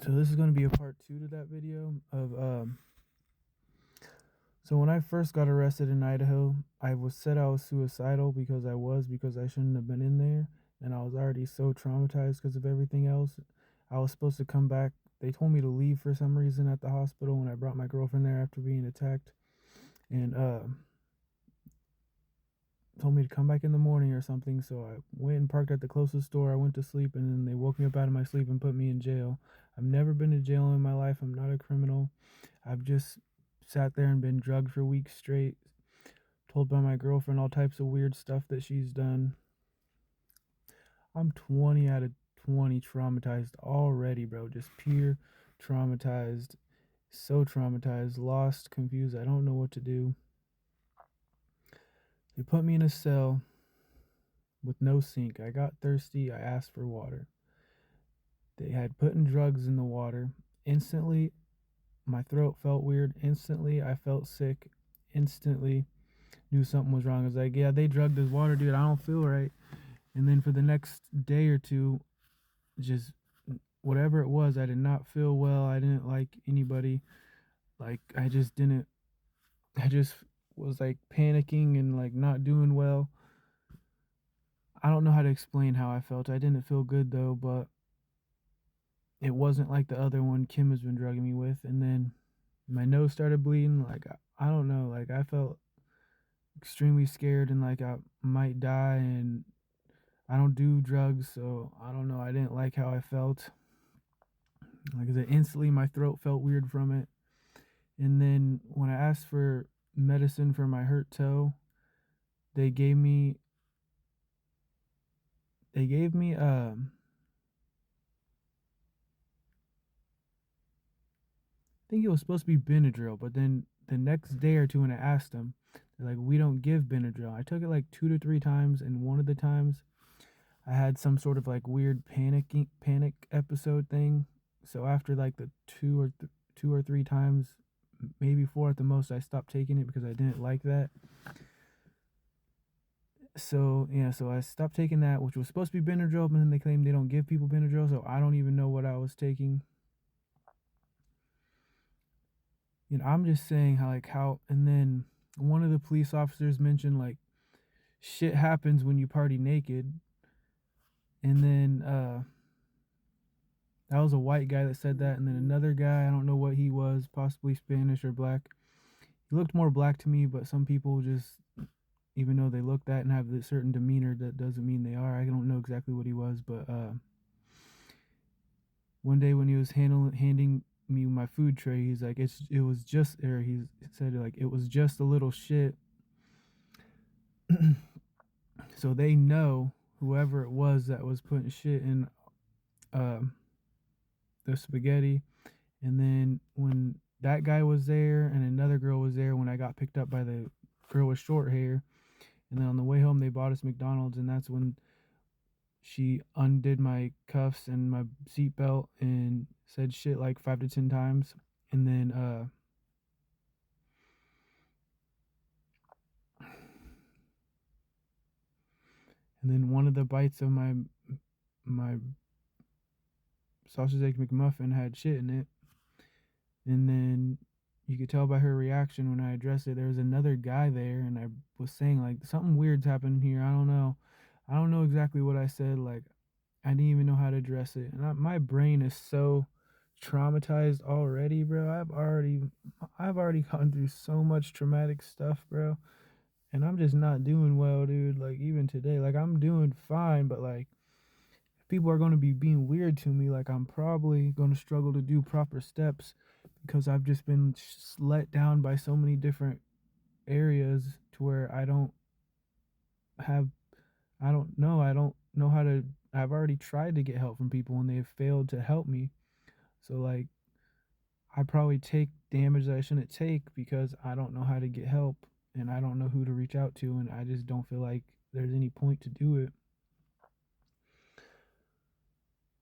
So this is going to be a part 2 to that video of so when I first got arrested in Idaho, I said I was suicidal because I shouldn't have been in there, and I was already so traumatized because of everything else. I was supposed to come back. They told me to leave for some reason at the hospital when I brought my girlfriend there after being attacked, and told me to come back in the morning or something. So I went and parked at the closest store. I went to sleep, and then they woke me up out of my sleep and put me in jail. I've never been to jail in my life. I'm not a criminal. I've just sat there and been drugged for weeks straight, told by my girlfriend all types of weird stuff that she's done. I'm 20 out of 20 traumatized already, bro. Just pure traumatized. So traumatized, lost, confused. I don't know what to do. They put me in a cell with no sink. I got thirsty. I asked for water. They had put in drugs in the water. Instantly, my throat felt weird. Instantly, I felt sick. Instantly, knew something was wrong. I was like, yeah, they drugged this water, dude. I don't feel right. And then for the next day or two, just whatever it was, I did not feel well. I didn't like anybody. Like, I just was like panicking and like not doing well. I don't know how to explain how I felt. I didn't feel good though, but it wasn't like the other one Kim has been drugging me with. And then my nose started bleeding. Like, I don't know. Like, I felt extremely scared and like I might die. And I don't do drugs, so I don't know. I didn't like how I felt. Like I said, instantly my throat felt weird from it. And then when I asked for medicine for my hurt toe, they gave me they gave me I think it was supposed to be Benadryl, but then the next day or two when I asked them, they're like, we don't give Benadryl. I took it like 2 to 3 times, and one of the times I had some sort of like weird panic episode thing. So after like the 2 or 3 times, maybe 4 at the most, I stopped taking it because I didn't like that. So yeah, so I stopped taking that, which was supposed to be Benadryl, but then they claim they don't give people Benadryl, so I don't even know what I was taking. I'm just saying how, and then one of the police officers mentioned like shit happens when you party naked, and then that was a white guy that said that, and then another guy, I don't know what he was, possibly Spanish or black. He looked more black to me, but some people just, even though they look that and have a certain demeanor, that doesn't mean they are. I don't know exactly what he was, but one day when he was handing me my food tray, he's like, it was just, or he said like it was just a little shit. So they know whoever it was that was putting shit in the spaghetti. And then when that guy was there and another girl was there when I got picked up by the girl with short hair, and then on the way home they bought us McDonald's, and that's when she undid my cuffs and my seatbelt and said shit like 5 to 10 times. And then one of the bites of my sausage egg McMuffin had shit in it. And then you could tell by her reaction when I addressed it, there was another guy there, and I was saying like something weird's happening here. I don't know. I don't know exactly what I said. Like I didn't even know how to address it, and my brain is so traumatized already, bro. I've already gone through so much traumatic stuff, bro, and I'm just not doing well, dude. Like even today, like I'm doing fine, but like if people are going to be being weird to me, like I'm probably going to struggle to do proper steps because I've just been let down by so many different areas to where have I don't know how to. I've already tried to get help from people and they have failed to help me. So like I probably take damage that I shouldn't take because I don't know how to get help and I don't know who to reach out to, and I just don't feel like there's any point to do it.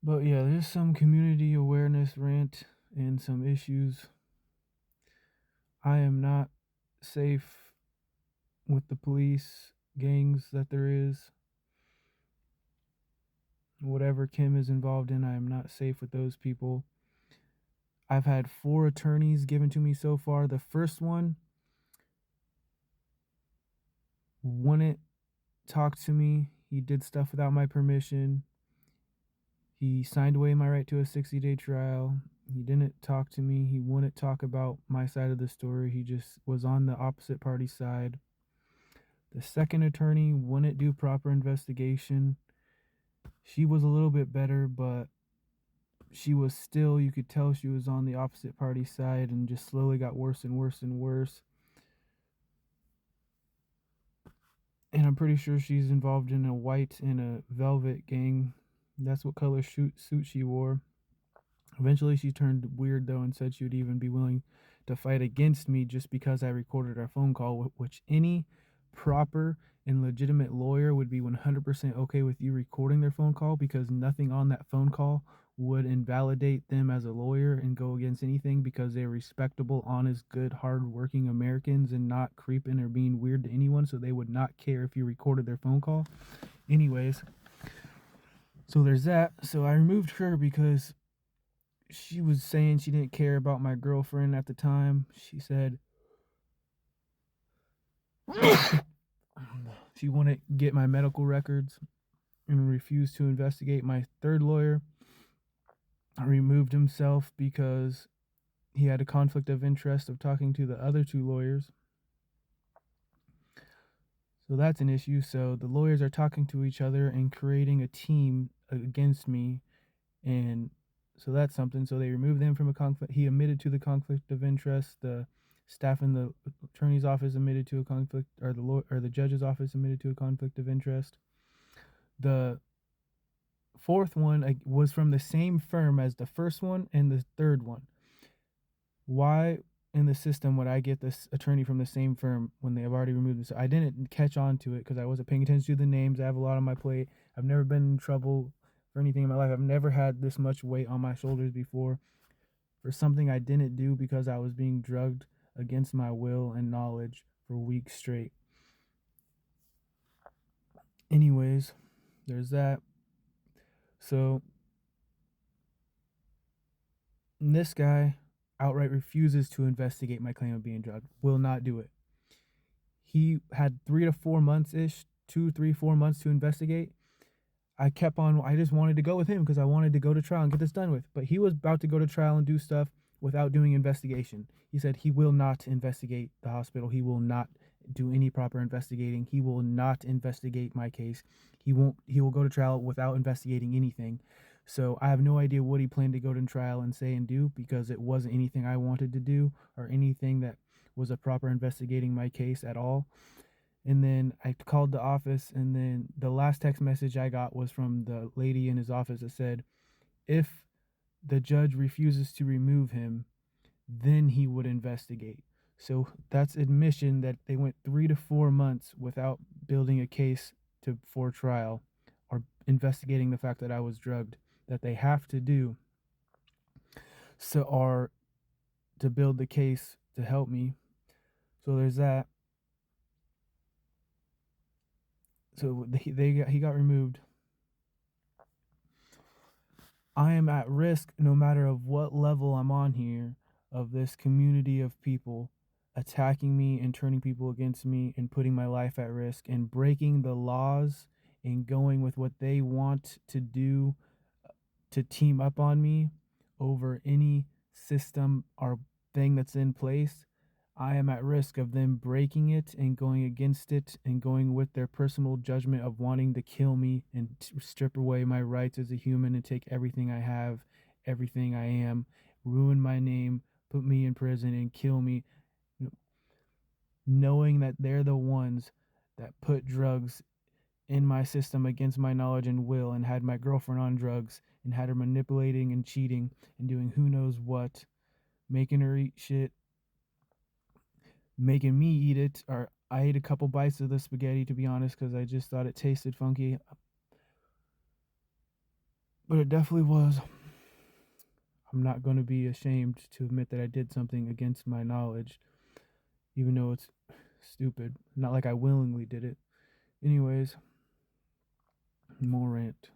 But yeah, there's some community awareness rant and some issues. I am not safe with the police gangs that there is. Whatever Kim is involved in, I am not safe with those people. I've had 4 attorneys given to me so far. The first one wouldn't talk to me. He did stuff without my permission. He signed away my right to a 60-day trial. He didn't talk to me. He wouldn't talk about my side of the story. He just was on the opposite party side. The second attorney wouldn't do proper investigation. She was a little bit better, but she was still, you could tell she was on the opposite party side and just slowly got worse and worse and worse. And I'm pretty sure she's involved in a white and a velvet gang. That's what color suit she wore. Eventually, she turned weird though and said she would even be willing to fight against me just because I recorded our phone call, which any proper and legitimate lawyer would be 100% okay with you recording their phone call, because nothing on that phone call would invalidate them as a lawyer and go against anything, because they're respectable, honest, good, hardworking Americans and not creeping or being weird to anyone. So they would not care if you recorded their phone call. Anyways, so there's that. So I removed her because she was saying she didn't care about my girlfriend at the time. She said she wouldn't get my medical records and refused to investigate. My third lawyer removed himself because he had a conflict of interest of talking to the other 2 lawyers. So that's an issue. So the lawyers are talking to each other and creating a team against me, and so that's something. So they removed him from a conflict. He admitted to the conflict of interest. The staff in the attorney's office admitted to a conflict, or the judge's office admitted to a conflict of interest. The fourth one was from the same firm as the first one and the third one. Why in the system would I get this attorney from the same firm when they have already removed this? I didn't catch on to it because I wasn't paying attention to the names. I have a lot on my plate. I've never been in trouble for anything in my life. I've never had this much weight on my shoulders before for something I didn't do because I was being drugged against my will and knowledge for weeks straight. Anyways, there's that. So this guy outright refuses to investigate my claim of being drugged, will not do it. He had 3 to 4 months ish, 2, 3, 4 months to investigate. I just wanted to go with him because I wanted to go to trial and get this done with. But he was about to go to trial and do stuff without doing investigation. He said he will not investigate the hospital. He will not do any proper investigating. He will not investigate my case. He will go to trial without investigating anything. So I have no idea what he planned to go to trial and say and do, because it wasn't anything I wanted to do or anything that was a proper investigating my case at all. And then I called the office, and then the last text message I got was from the lady in his office that said, if the judge refuses to remove him, then he would investigate. So that's admission that they went 3 to 4 months without building a case for trial or investigating the fact that I was drugged, that they have to do or to build the case to help me. So there's that. So he got removed. I am at risk no matter of what level I'm on here, of this community of people attacking me and turning people against me and putting my life at risk and breaking the laws and going with what they want to do to team up on me over any system or thing that's in place. I am at risk of them breaking it and going against it and going with their personal judgment of wanting to kill me and strip away my rights as a human and take everything I have, everything I am, ruin my name, put me in prison and kill me, knowing that they're the ones that put drugs in my system against my knowledge and will, and had my girlfriend on drugs and had her manipulating and cheating and doing who knows what, making her eat shit, making me eat it. Or I ate a couple bites of the spaghetti, to be honest, because I just thought it tasted funky. But it definitely was. I'm not going to be ashamed to admit that I did something against my knowledge, even though it's stupid. Not like I willingly did it. Anyways, more rant.